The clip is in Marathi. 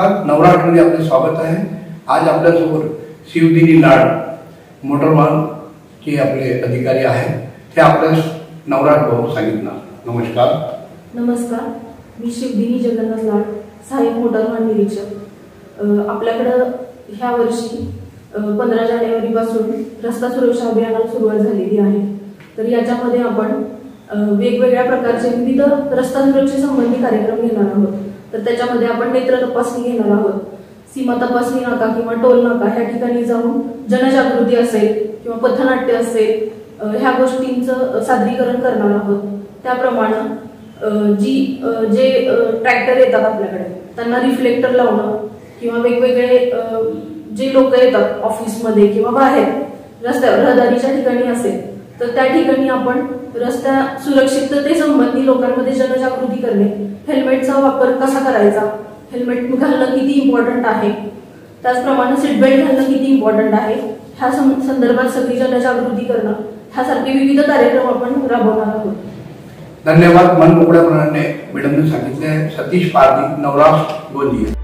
नमस्कार, नवराष्ट्रमध्ये आपले स्वागत आहे। आज आपल्यासोबत शिवदिनी लाड मोटरवाहन के आपले अधिकारी आहेत, ते आपल्यास नवराष्ट्र भाऊ सांगितणार। नमस्कार। नमस्कार, मी शिवदिनी जगन्नाथ लाड, सहाय्यक मोटरवाहन निरीक्षक। आपल्याकडे ह्या वर्षी 15 जानेवारीपासून रस्ता सुरक्षा अभियानाला सुरुवात झालेली आहे। तर याच्यामध्ये आपण वेगवेगळ्या प्रकारचे विविध रस्ता सुरक्षेसंबंधी कार्यक्रम घेणार आहोत। तर त्याच्यामध्ये आपण नेत्र तपासणी घेणार आहोत, सीमा तपासणी नाका किंवा टोल नाका ह्या ठिकाणी जाऊन जनजागृती असेल किंवा पथनाट्य असेल, ह्या गोष्टींचं सादरीकरण करणार आहोत। त्याप्रमाणे जे ट्रॅक्टर येतात आपल्याकडे त्यांना रिफ्लेक्टर लावणं किंवा वेगवेगळे जे लोक येतात ऑफिसमध्ये किंवा बाहेर रस्त्यावर रहदारीच्या ठिकाणी असेल तर त्या ठिकाणी आपण रस्त्या सुरक्षिततेसंबंधी लोकांमध्ये जनजागृती करणे, हेल्मेटचा वापर कसा करायचा, हेल्मेट घालणं किती इम्पॉर्टंट आहे, त्याचप्रमाणे सीट बेल्ट घालणं किती इम्पॉर्टंट आहे, ह्या संदर्भात सगळी जनजागृती करणं, ह्यासारखे विविध कार्यक्रम आपण राबवणार आहोत। धन्यवाद। मन मोकळ्यापणाने मॅडमने सांगितले। सतीश पारधी, नवराष्ट्र, गोंदिया।